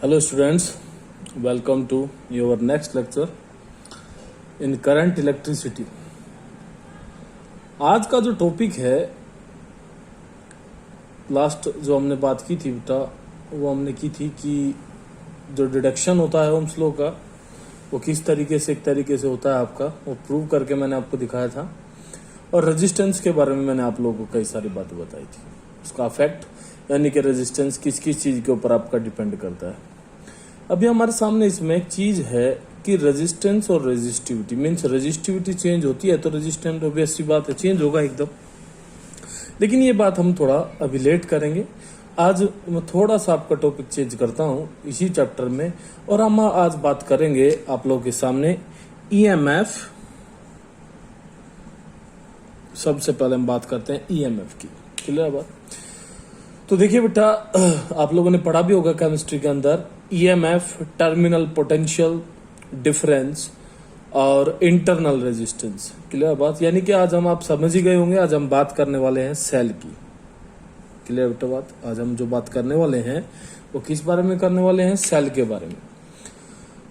Hello students, welcome to your next lecture in current electricity. आज का जो topic है, लास्ट जो हमने बात की थी बेटा, वो हमने की थी कि जो डिडक्शन होता है ओम्स लॉ का, वो किस तरीके से एक तरीके से होता है आपका, वो प्रूव करके मैंने आपको दिखाया था। और रेजिस्टेंस के बारे में मैंने आप लोगों को कई सारी बातें बताई थी, उसका इफेक्ट यानी कि रेजिस्टेंस किस किस चीज़ के ऊपर आपका डिपेंड करता है। अभी हमारे सामने इसमें एक चीज़ है कि रेजिस्टेंस और रेजिस्टिविटी, मीन्स रेजिस्टिविटी चेंज होती है तो रेजिस्टेंस ऑब्वियस सी बात है चेंज होगा एकदम, लेकिन ये बात हम थोड़ा अभी लेट करेंगे। आज मैं थोड़ा सा आपका टॉपिक चेंज करता हूँ इसी चैप्टर में, और हम आज बात करेंगे आप लोगों के सामने ईएमएफ। सबसे पहले हम बात करते हैं ईएमएफ की, क्लियर बात। तो देखिए बेटा, आप लोगों ने पढ़ा भी होगा केमिस्ट्री के अंदर, ईएमएफ, टर्मिनल पोटेंशियल डिफरेंस और इंटरनल रेजिस्टेंस, क्लियर बात। यानी कि आज हम आप समझ ही गए होंगे, आज हम बात करने वाले हैं सेल की, क्लियर बेटा बात। आज हम जो बात करने वाले हैं वो किस बारे में करने वाले हैं, सेल के बारे में।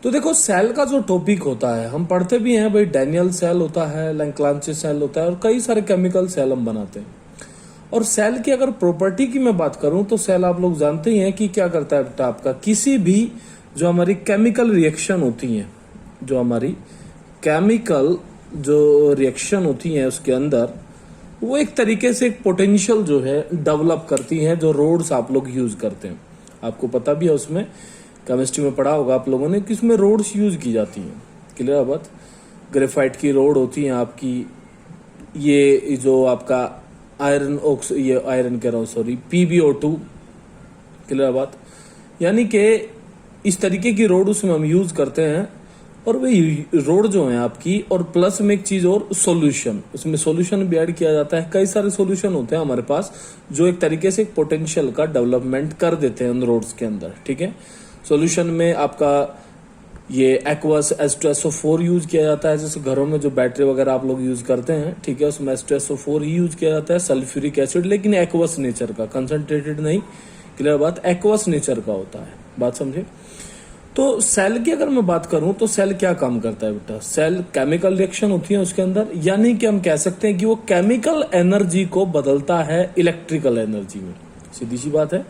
तो देखो, सेल का जो टॉपिक होता है, हम पढ़ते भी हैं भाई, डैनियल सेल होता है, लैंक्लांचे सेल होता है, और कई सारे केमिकल सेल हम बनाते हैं। और सेल की अगर प्रॉपर्टी की मैं बात करूं तो सेल आप लोग जानते ही हैं कि क्या करता है बेटा, आपका किसी भी जो हमारी केमिकल रिएक्शन होती हैं, जो हमारी केमिकल जो रिएक्शन होती हैं उसके अंदर, वो एक तरीके से एक पोटेंशियल जो है डेवलप करती हैं, जो रोड्स आप लोग यूज करते हैं। आपको पता भी है, उसमें केमिस्ट्री में पढ़ा होगा आप लोगों ने कि उसमें रोड्स यूज की जाती हैं, क्लियर बात। ग्रेफाइट की रोड होती है आपकी, ये जो आपका आयरन ऑक्स, ये आयरन कह रहा हूँ सॉरी, PbO2, क्लियर बात। यानी कि इस तरीके की रोड उसमें हम यूज करते हैं, और वही रोड जो है आपकी, और प्लस में एक चीज और, सॉल्यूशन, उसमें सॉल्यूशन भी ऐड किया जाता है। कई सारे सॉल्यूशन होते हैं हमारे पास जो एक तरीके से एक पोटेंशियल का डेवलपमेंट कर देते हैं उन रोड्स के अंदर, ठीक है। सॉल्यूशन में आपका ये एक्वस H2SO4 यूज किया जाता है, जैसे घरों में जो बैटरी वगैरह आप लोग यूज करते हैं, ठीक है, उसमें H2SO4 ही यूज किया जाता है, सल्फ्यूरिक एसिड, लेकिन एक्वस नेचर का, कंसंट्रेटेड नहीं, क्लियर बात, एक्वस नेचर का होता है, बात समझे। तो सेल की अगर मैं बात करूं तो सेल क्या काम करता है बेटा, सेल केमिकल रिएक्शन होती है उसके अंदर, यानी कि हम कह सकते हैं कि वो केमिकल एनर्जी को बदलता है इलेक्ट्रिकल एनर्जी में, सीधी सी बात है।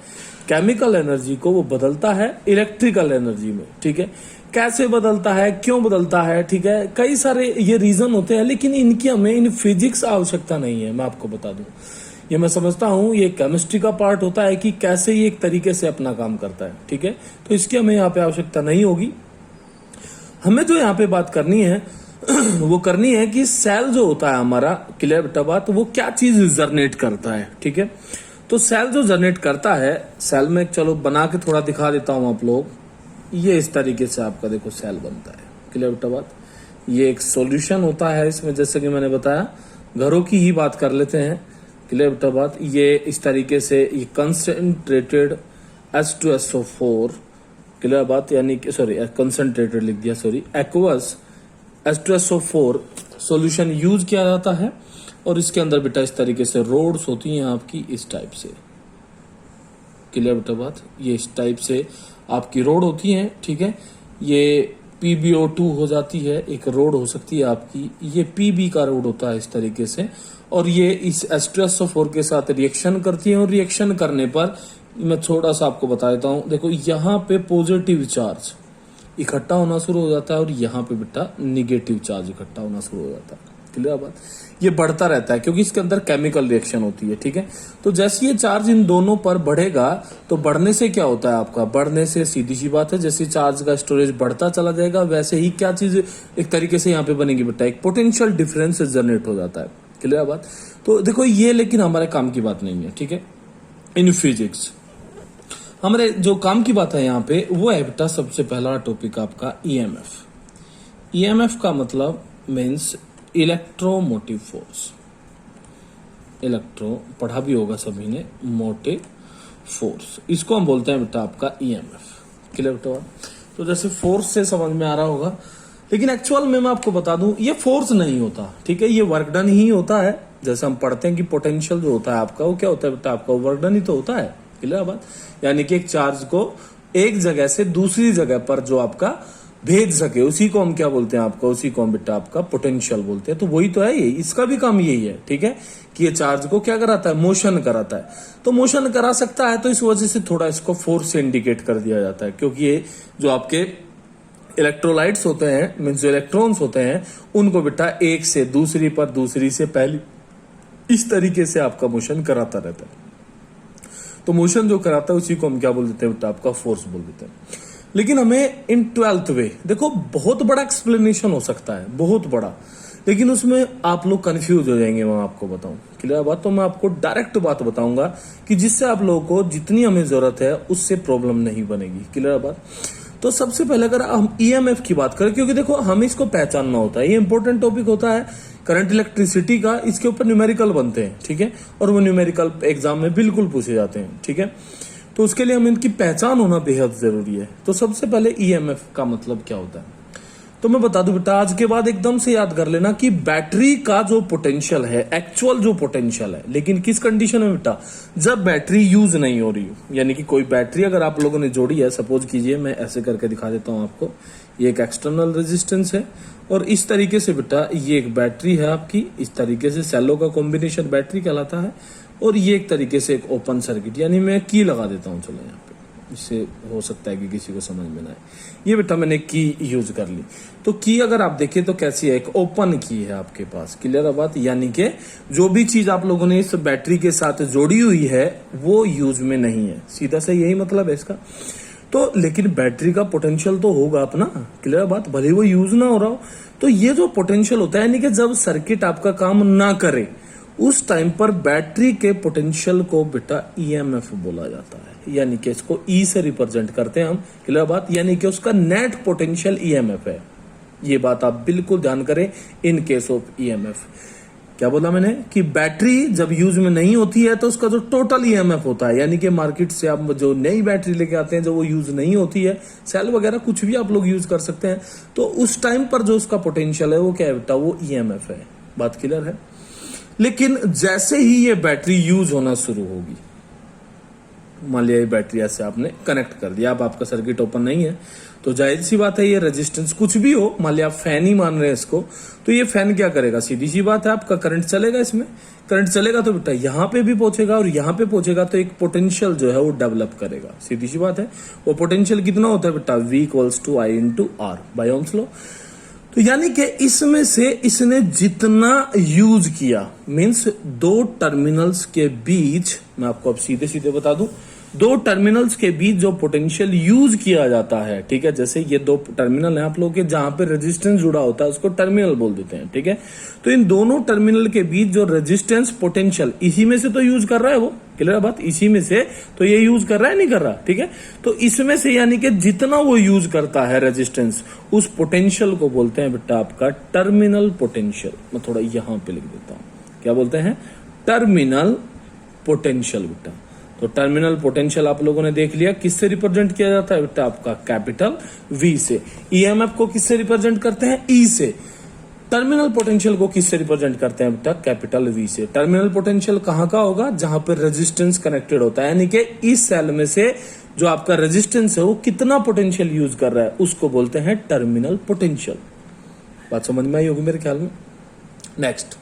केमिकल एनर्जी को वो बदलता है इलेक्ट्रिकल एनर्जी में, ठीक है। कैसे बदलता है, क्यों बदलता है, ठीक है, कई सारे ये रीजन होते हैं, लेकिन इनकी हमें इन फिजिक्स आवश्यकता नहीं है। मैं आपको बता दूं, ये मैं समझता हूं ये केमिस्ट्री का पार्ट होता है कि कैसे ये एक तरीके से अपना काम करता है, ठीक है। तो इसकी हमें यहाँ पे आवश्यकता नहीं होगी। हमें जो यहाँ पे बात करनी है वो करनी है कि सेल जो होता है हमारा, क्लियर बेटा बात, वो क्या चीज जनरेट करता है, ठीक है। तो सेल जो जनरेट करता है, सेल में चलो बना के थोड़ा दिखा देता हूं आप लोग। ये इस तरीके से आपका देखो सेल बनता है, क्लियर बेटा बात। ये एक सॉल्यूशन होता है इसमें, जैसे कि मैंने बताया, घरों की ही बात कर लेते हैं, क्लियर बेटा बात। ये इस तरीके से ये कंसंट्रेटेड H2SO4, क्लियर बात, यानी कि सॉरी कंसंट्रेटेड लिख दिया, sorry, aqueous H2SO4 solution use किया जाता है, और इसके अंदर बेटा इस तरीके से रोड्स होती हैं आपकी इस टाइप से, क्लियर बेटा बात। ये इस टाइप से आपकी रोड होती है, ठीक है। ये PbO2 हो जाती है, एक रोड हो सकती है आपकी, ये Pb का रोड होता है इस तरीके से, और ये इस H2SO4 के साथ रिएक्शन करती है, और रिएक्शन करने पर मैं थोड़ा सा आपको बता देता हूं, देखो यहाँ पे पॉजिटिव चार्ज इकट्ठा होना शुरू हो जाता है, और यहाँ पे बेटा निगेटिव चार्ज इकट्ठा होना शुरू हो जाता है, क्लियर बात। ये बढ़ता रहता है क्योंकि इसके अंदर केमिकल रिएक्शन होती है, ठीक है। तो जैसे ये चार्ज इन दोनों पर बढ़ेगा, तो बढ़ने से क्या होता है आपका, बढ़ने से सीधी सी बात है, जैसे चार्ज का स्टोरेज बढ़ता चला जाएगा, वैसे ही क्या चीज एक तरीके से यहाँ पे बनेगी बेटा, एक पोटेंशियल डिफरेंस जनरेट हो जाता है, क्लियर बात। तो देखो ये लेकिन हमारे काम की बात नहीं है, ठीक है। इन फिजिक्स हमारे जो काम की बात है यहाँ पे, वो है बेटा सबसे पहला टॉपिक आपका ईएमएफ। ईएमएफ का मतलब मीन्स इलेक्ट्रोमोटिव फोर्स। इलेक्ट्रो पढ़ा भी होगा सभी ने, मोटिव फोर्स, इसको हम बोलते हैं बेटा आपका ईएमएफ, क्लियर बेटा। तो जैसे फोर्स से समझ में आ रहा होगा, लेकिन एक्चुअल में मैं आपको बता दूं ये फोर्स नहीं होता, ठीक है, ये वर्क डन ही होता है। जैसे हम पढ़ते हैं कि पोटेंशियल जो होता है आपका, वो क्या होता है बेटा, आपका वर्क डन ही तो होता है, क्लियर बात। यानी कि एक चार्ज को एक जगह से दूसरी जगह पर जो आपका भेज सके, उसी को हम क्या बोलते हैं आपका, उसी को हम बेटा आपका पोटेंशियल बोलते हैं। तो वही तो है ये, इसका भी काम यही है, ठीक है, कि ये चार्ज को क्या कराता है, मोशन कराता है। तो मोशन करा सकता है, तो इस वजह से थोड़ा इसको फोर्स से इंडिकेट कर दिया जाता है, क्योंकि ये जो आपके इलेक्ट्रोलाइट्स होते हैं, मीन्स जो इलेक्ट्रॉन्स होते हैं, उनको बेटा एक से दूसरी पर, दूसरी से पहली, इस तरीके से आपका मोशन कराता रहता है। तो मोशन जो कराता है उसी को हम क्या बोल देते हैं बेटा, आपका फोर्स बोल देते हैं। लेकिन हमें इन 12th वे, देखो बहुत बड़ा एक्सप्लेनेशन हो सकता है, बहुत बड़ा, लेकिन उसमें आप लोग कंफ्यूज हो जाएंगे। मैं आपको बताऊं, क्लियर बात, तो मैं आपको डायरेक्ट बात बताऊंगा कि जिससे आप लोगों को जितनी हमें जरूरत है उससे प्रॉब्लम नहीं बनेगी, क्लियर बात। तो सबसे पहले अगर हम ईएमएफ की बात करें, क्योंकि देखो हमें इसको पहचानना होता है, ये इंपॉर्टेंट टॉपिक होता है करंट इलेक्ट्रिसिटी का, इसके ऊपर न्यूमेरिकल बनते हैं, ठीक है, और वो न्यूमेरिकल एग्जाम में बिल्कुल पूछे जाते हैं, ठीक है। तो उसके लिए हमें इनकी पहचान होना बेहद जरूरी है। तो सबसे पहले ईएमएफ का मतलब क्या होता है, तो मैं बता दूं बेटा, आज के बाद एकदम से याद कर लेना कि बैटरी का जो पोटेंशियल है, एक्चुअल जो पोटेंशियल है, लेकिन किस कंडीशन में बेटा, जब बैटरी यूज नहीं हो रही हो। यानी कि कोई बैटरी अगर आप लोगों ने जोड़ी है, सपोज कीजिए, मैं ऐसे करके दिखा देता हूं आपको, ये एक एक्सटर्नल रेजिस्टेंस है, और इस तरीके से बेटा ये एक बैटरी है आपकी, इस तरीके से सेलों का कॉम्बिनेशन बैटरी कहलाता है, और ये एक तरीके से एक ओपन सर्किट, यानी मैं की लगा देता हूं, चलो यहाँ पे, इससे हो सकता है कि किसी को समझ में ना आए। ये बेटा मैंने की यूज कर ली। तो की अगर आप देखें तो कैसी है, एक ओपन की है आपके पास, क्लियर है बात, यानी कि जो भी चीज आप लोगों ने इस बैटरी के साथ जोड़ी हुई है वो यूज में नहीं है, सीधा सा यही मतलब है इसका। तो लेकिन बैटरी का पोटेंशियल तो होगा अपना, क्लियर बात, भले वो यूज ना हो रहा हो। तो ये जो पोटेंशियल होता है, यानी कि जब सर्किट आपका काम ना करे उस टाइम पर बैटरी के पोटेंशियल को बेटा ईएमएफ बोला जाता है, यानी कि इसको ई से रिप्रेजेंट करते हैं हम, क्लियर बात, यानी कि उसका नेट पोटेंशियल ईएमएफ है। ये बात आप बिल्कुल ध्यान करें इन केस ऑफ ईएमएफ। क्या बोला मैंने, कि बैटरी जब यूज में नहीं होती है तो उसका जो टोटल ईएमएफ होता है, यानी कि मार्केट से आप जो नई बैटरी लेके आते हैं, जो वो यूज नहीं होती है, सेल वगैरह कुछ भी आप लोग यूज कर सकते हैं, तो उस टाइम पर जो उसका पोटेंशियल है वो क्या है बेटा, वो ईएमएफ है। बात क्लियर है। लेकिन जैसे ही ये बैटरी यूज होना शुरू होगी, मान लिया ये बैटरी ऐसे आपने कनेक्ट कर दिया, अब आपका सर्किट ओपन नहीं है, तो जाहिर सी बात है ये रेजिस्टेंस कुछ भी हो, मान लिया आप फैन ही मान रहे हैं इसको, तो ये फैन क्या करेगा, सीधी सी बात है, आपका करंट चलेगा, इसमें करंट चलेगा तो बेटा यहाँ पे भी पहुंचेगा और यहाँ पे पहुंचेगा, तो एक पोटेंशियल जो है वो डेवलप करेगा, सीधी सी बात है। वो पोटेंशियल कितना होता है बेटा, V = I × R by Ohm's law. तो यानी कि इसमें से इसने जितना यूज किया, मीन्स दो टर्मिनल्स के बीच, मैं आपको अब सीधे सीधे बता दूं, दो टर्मिनल्स के बीच जो पोटेंशियल यूज किया जाता है, ठीक है, जैसे ये दो टर्मिनल है आप लोगों के, जहां पे रेजिस्टेंस जुड़ा होता है उसको टर्मिनल बोल देते हैं, ठीक है। तो इन दोनों टर्मिनल के बीच जो रेजिस्टेंस पोटेंशियल, इसी में से तो यूज कर रहा है वो, क्लियर बात, इसी में से तो ये यूज कर रहा है, नहीं कर रहा, ठीक है। तो इसमें से यानी कि जितना वो यूज करता है रेजिस्टेंस, उस पोटेंशियल को बोलते हैं बेटा आपका टर्मिनल पोटेंशियल। मैं थोड़ा यहां पे लिख देता हूं, क्या बोलते हैं, टर्मिनल पोटेंशियल बेटा। तो टर्मिनल पोटेंशियल आप लोगों ने देख लिया, किससे रिप्रेजेंट किया जाता है बेटा, आपका कैपिटल V से। ईएमएफ को किससे रिप्रेजेंट करते हैं, E से। टर्मिनल पोटेंशियल को किससे रिप्रेजेंट करते हैं बेटा, कैपिटल V से। टर्मिनल पोटेंशियल कहां का होगा, जहां पर रेजिस्टेंस कनेक्टेड होता है, यानी कि इस सेल में से जो आपका रेजिस्टेंस है वो कितना पोटेंशियल यूज कर रहा है, उसको बोलते हैं टर्मिनल पोटेंशियल। बात समझ में आई होगी मेरे ख्याल में। नेक्स्ट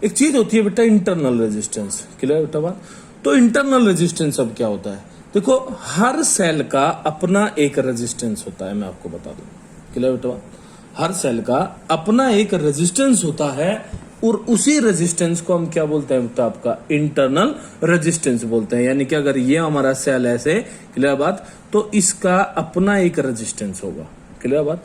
एक चीज होती है बेटा इंटरनल रेजिस्टेंस, क्लियर बेटा बात। तो इंटरनल रेजिस्टेंस अब क्या होता है, देखो हर सेल का अपना एक रेजिस्टेंस होता है, मैं आपको बता दूं, क्लियर बेटा, हर सेल का अपना एक रेजिस्टेंस होता है, और उसी रेजिस्टेंस को हम क्या बोलते हैं बेटा, आपका इंटरनल रेजिस्टेंस बोलते हैं। यानी कि अगर ये हमारा सेल ऐसे, क्लियर बात, तो इसका अपना एक रेजिस्टेंस होगा, क्लियर बात।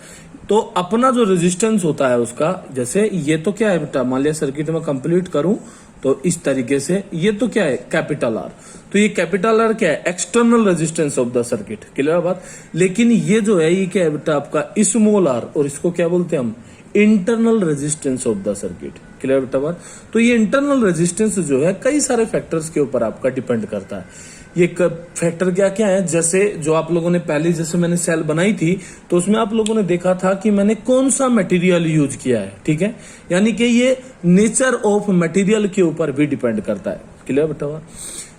तो अपना जो रेजिस्टेंस होता है उसका, जैसे ये तो क्या है बेटा, मान लिया सर्किट में कंप्लीट करूं तो इस तरीके से, ये तो क्या है, कैपिटल R। तो ये कैपिटल R क्या है, external resistance of the circuit, clear बात। लेकिन ये जो है ये क्या है बेटा, आपका स्मॉल r, और इसको क्या बोलते हैं हम, internal resistance of the circuit, clear बेटा बात। तो ये इंटरनल रेजिस्टेंस जो है कई सारे फैक्टर्स के ऊपर आपका डिपेंड करता है। ये फैक्टर क्या क्या है, जैसे जो आप लोगों ने पहले, जैसे मैंने सेल बनाई थी तो उसमें आप लोगों ने देखा था कि मैंने कौन सा मटेरियल यूज किया है, ठीक है। यानी कि ये नेचर ऑफ मटेरियल के ऊपर भी डिपेंड करता है, क्लियर बेटा।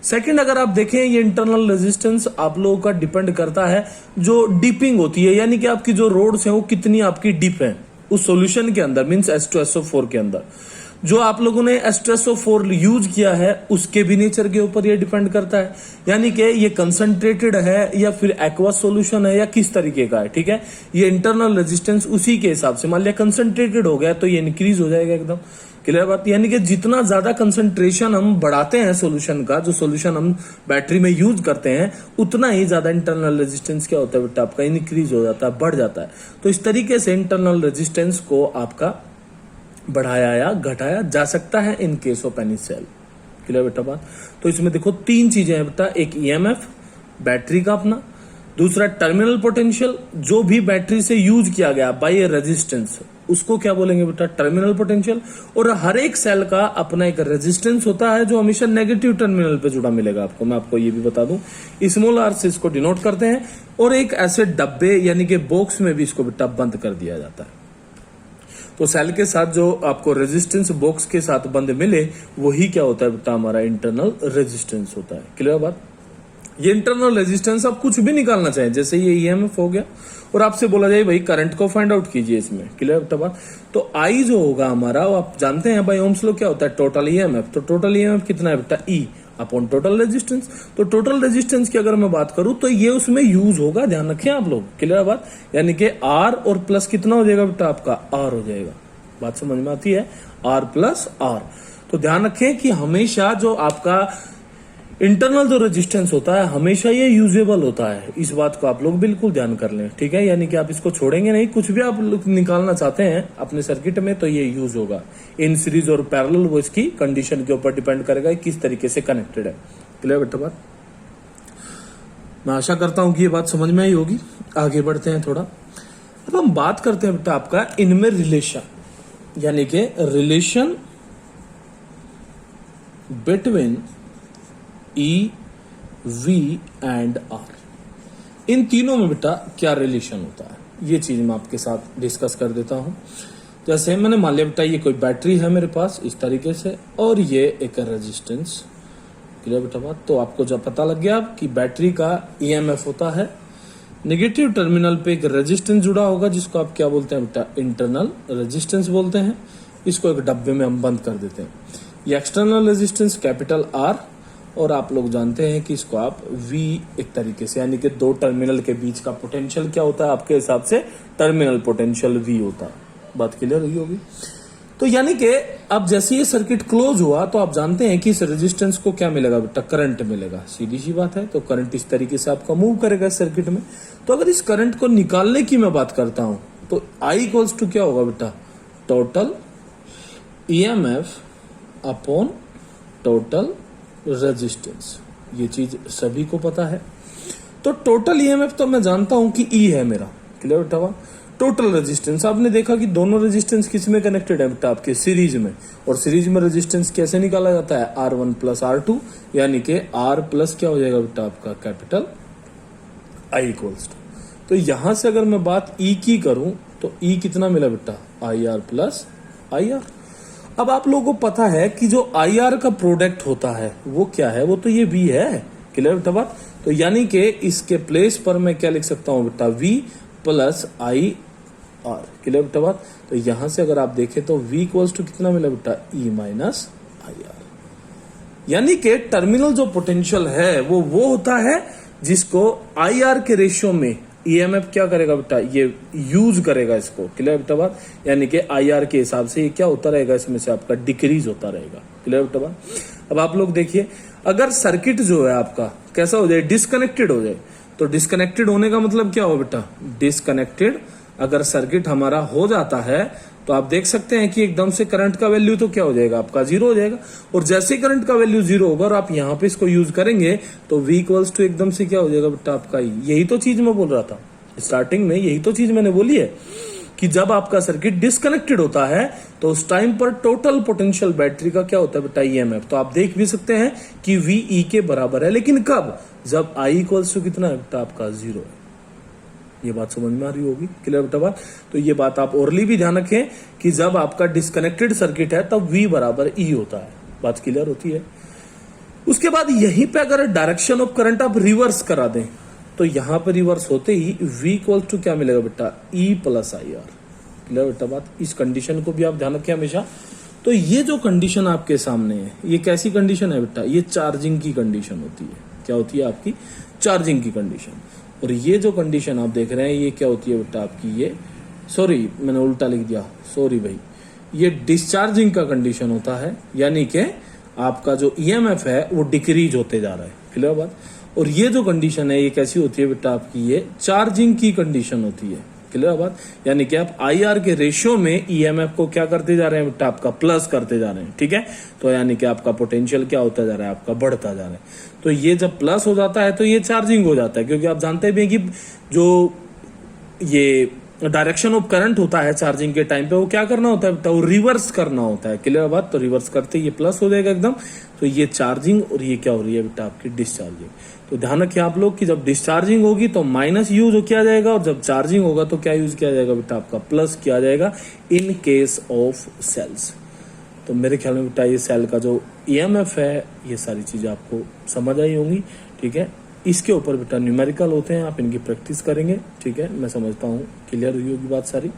सेकंड, अगर आप देखें ये इंटरनल रेजिस्टेंस आप लोगों का डिपेंड करता है जो डिपिंग होती है, यानी कि आपकी जो रोड्स हैं वो कितनी आपकी डिप है उस सॉल्यूशन के अंदर, मींस H2SO4 के अंदर। जो आप लोगों ने H2SO4 यूज किया है उसके भी नेचर के ऊपर ये डिपेंड करता है, यानी कि ये कंसंट्रेटेड है या फिर एक्वस सॉल्यूशन है या किस तरीके का है। ठीक है, ये इंटरनल रेजिस्टेंस उसी के हिसाब से, मान लिया कंसंट्रेटेड हो गया तो ये इंक्रीज हो जाएगा एकदम। क्लियर बात, यानी कि जितना ज्यादा कंसंट्रेशन हम बढ़ाते हैं सॉल्यूशन का, जो सॉल्यूशन हम बैटरी में यूज करते हैं, उतना ही ज्यादा इंटरनल रेजिस्टेंस क्या होता है बेटा आपका इंक्रीज हो जाता है, बढ़ जाता है। तो इस तरीके से इंटरनल रेजिस्टेंस को आपका बढ़ाया या घटाया जा सकता है in case of any cell. Clear बेटा बात। तो इसमें देखो तीन चीजें हैं बेटा, एक ईएमएफ बैटरी का अपना, दूसरा टर्मिनल पोटेंशियल जो भी बैटरी से यूज किया गया बाय रेजिस्टेंस उसको क्या बोलेंगे बेटा टर्मिनल पोटेंशियल, और हर एक सेल का अपना एक रेजिस्टेंस होता है जो हमेशा नेगेटिव टर्मिनल पे जुड़ा मिलेगा आपको। मैं आपको ये भी बता दूं, स्मॉल आर से इसको डिनोट करते हैं, और एक ऐसे डब्बे यानी कि बॉक्स में भी इसको बेटा बंद कर दिया जाता है। तो सेल के साथ जो आपको रेजिस्टेंस बॉक्स के साथ बंद मिले वही क्या होता है बेटा हमारा इंटरनल रेजिस्टेंस होता है। क्लियर बात। ये इंटरनल रेजिस्टेंस आप कुछ भी निकालना चाहें, जैसे ये ईएमएफ हो गया और आपसे बोला जाए भाई करंट को फाइंड आउट कीजिए इसमें। क्लियर बेटा बात। तो आई जो होगा हमारा, वो आप जानते हैं भाई ओम्स लॉ क्या होता है, टोटल ईएमएफ। तो टोटल ईएमएफ कितना है बेटा ई अपॉन टोटल रेजिस्टेंस। तो टोटल रेजिस्टेंस की अगर मैं बात करूं तो ये उसमें यूज होगा, ध्यान रखें आप लोग। क्लियर बात, यानी कि आर और प्लस कितना हो जाएगा बेटा आपका आर हो जाएगा। बात समझ में आती है, आर प्लस आर। तो ध्यान रखें कि हमेशा जो आपका इंटरनल जो रेजिस्टेंस होता है हमेशा ये यूजेबल होता है, इस बात को आप लोग बिल्कुल ध्यान कर लें। ठीक है, यानी कि आप इसको छोड़ेंगे नहीं, कुछ भी आप निकालना चाहते हैं अपने सर्किट में तो ये यूज होगा। इन सीरीज और पैरेलल वो इसकी कंडीशन के ऊपर डिपेंड करेगा किस तरीके से कनेक्टेड है। क्लियर बेटा बात। मैं आशा करता हूं कि ये बात समझ में आई होगी। आगे बढ़ते हैं थोड़ा। अब हम बात करते हैं बेटा आपका इनमें रिलेशन, यानी कि relation between E V and R. इन तीनों में बेटा क्या रिलेशन होता है ये चीज मैं आपके साथ डिस्कस कर देता हूं। जैसे मैंने मान लिया बेटा ये कोई बैटरी है मेरे पास इस तरीके से, और ये एक रेजिस्टेंस। क्लियर बेटा बात। तो आपको जब पता लग गया कि बैटरी का ईएमएफ होता है, नेगेटिव टर्मिनल पे एक रेजिस्टेंस जुड़ा होगा जिसको आप क्या बोलते हैं बेटा इंटरनल रेजिस्टेंस बोलते हैं। इसको एक डब्बे में हम बंद कर देते हैं। ये एक्सटर्नल रेजिस्टेंस कैपिटल आर, और आप लोग जानते हैं कि इसको आप V एक तरीके से, यानी कि दो टर्मिनल के बीच का पोटेंशियल क्या होता है आपके हिसाब से टर्मिनल पोटेंशियल V होता है। बात क्लियर हुई होगी। तो यानी कि अब जैसे ये सर्किट क्लोज हुआ तो आप जानते हैं कि इस रेजिस्टेंस को क्या मिलेगा बेटा करंट मिलेगा, सीधी सी बात है। तो करंट इस तरीके से आपका मूव करेगा इस सर्किट में। तो अगर इस करंट को निकालने की मैं बात करता हूं तो I इक्वल्स टू क्या होगा बेटा total EMF upon total resistance. ये चीज सभी को पता है। तो टोटल ईएमएफ तो मैं जानता हूं कि ई है मेरा। क्लियर बेटा। टोटल रेजिस्टेंस आपने देखा कि दोनों रेजिस्टेंस किस में कनेक्टेड है बेटा आपके सीरीज में, और सीरीज में रेजिस्टेंस कैसे निकाला जाता है R1 प्लस R2, यानी कि R प्लस क्या हो जाएगा बेटा आपका कैपिटल I इक्वल्स टू। तो यहां से अगर मैं बात E की करूं तो E कितना मिला बेटा IR प्लस IR। अब आप लोगों को पता है कि जो IR का प्रोडक्ट होता है वो क्या है, वो तो ये V है। क्लियर बेटा बात। तो यानी कि इसके प्लेस पर मैं क्या लिख सकता हूं बेटा V प्लस IR। क्लियर बेटा बात। तो यहां से अगर आप देखें तो V इक्वल्स टू कितना मिला बेटा E माइनस IR, यानी कि टर्मिनल जो पोटेंशियल है वो होता है जिसको IR के रेशियो में ईएमएफ क्या करेगा बेटा ये यूज करेगा इसको। क्लियर बेटा बात। यानी कि आईआर के हिसाब से ये क्या होता रहेगा, इसमें से आपका डिक्रीज होता रहेगा। क्लियर बेटा बात। अब आप लोग देखिए अगर सर्किट जो है आपका कैसा हो जाए डिस्कनेक्टेड हो जाए, तो डिस्कनेक्टेड होने का मतलब क्या हो बेटा डिस्कनेक्टेड अगर सर्किट हमारा हो जाता है तो आप देख सकते हैं कि एकदम से करंट का वैल्यू तो क्या हो जाएगा आपका जीरो हो जाएगा। और जैसे ही करंट का वैल्यू जीरो होगा और आप यहाँ पे इसको यूज करेंगे तो V इक्वल्स टू एकदम से क्या हो जाएगा बेटा आपका यही तो चीज मैं बोल रहा था स्टार्टिंग में, यही तो चीज मैंने बोली है कि जब आपका सर्किट डिस्कनेक्टेड होता है तो उस टाइम पर टोटल पोटेंशियल बैटरी का क्या होता है बेटा ईएमएफ। तो आप देख भी सकते हैं कि V E के बराबर है, लेकिन कब, जब I इक्वल्स टू कितना है बेटा आपका जीरो है। ये बात समझ में आ रही होगी। क्लियर बेटा बात। तो ये बात आप ओरली भी ध्यान रखें कि जब आपका डिस्कनेक्टेड सर्किट है तब V बराबर E होता है। बात क्लियर होती है। उसके बाद यहीं पे अगर डायरेक्शन ऑफ करंट आप रिवर्स करा दें तो यहां पर रिवर्स होते ही V इक्वल टू क्या मिलेगा बेटा, E plus I R. Clear बेटा बात, इस कंडीशन को भी आप ध्यान रखें हमेशा। तो ये जो कंडीशन आपके सामने है ये कैसी कंडीशन है बेटा, ये चार्जिंग की कंडीशन होती है। क्या होती है आपकी, चार्जिंग की कंडीशन। और ये जो कंडीशन आप देख रहे हैं ये क्या होती है बेटा आपकी, ये सॉरी मैंने उल्टा लिख दिया, सॉरी भाई, ये डिस्चार्जिंग का कंडीशन होता है, यानी कि आपका जो ईएमएफ है वो डिक्रीज होते जा रहा है। क्लियर बात। और ये जो कंडीशन है ये कैसी होती है बेटा आपकी, ये चार्जिंग की कंडीशन होती है। क्लियर बात, यानी कि आप आईआर के रेशियो में ईएमएफ को क्या करते जा रहे हैं बेटा, आपका प्लस करते जा रहे हैं। ठीक है, तो यानी कि आपका पोटेंशियल क्या होता जा रहा है, आपका बढ़ता जा रहा है। तो ये जब प्लस हो जाता है तो ये चार्जिंग हो जाता है, क्योंकि आप जानते भी हैं कि जो ये डायरेक्शन ऑफ करंट होता है चार्जिंग के टाइम पे वो क्या करना होता है बेटा, वो रिवर्स करना होता है। क्लियर बात, तो रिवर्स करते ये प्लस हो जाएगा एकदम। तो ये चार्जिंग और ये क्या हो रही है बेटा आपकी डिस्चार्जिंग। तो ध्यान रखिए आप लोग कि जब डिस्चार्जिंग होगी तो माइनस यूज किया जाएगा, और जब चार्जिंग होगा तो क्या यूज किया जाएगा बेटा, आपका प्लस किया जाएगा इन केस ऑफ सेल्स। तो मेरे ख्याल में बेटा ये सेल का जो ईएमएफ है ये सारी चीजें आपको समझ आई होंगी। ठीक है, इसके ऊपर बेटा न्यूमेरिकल होते हैं, आप इनकी प्रैक्टिस करेंगे। ठीक है, मैं समझता हूँ क्लियर हुई होगी बात सारी।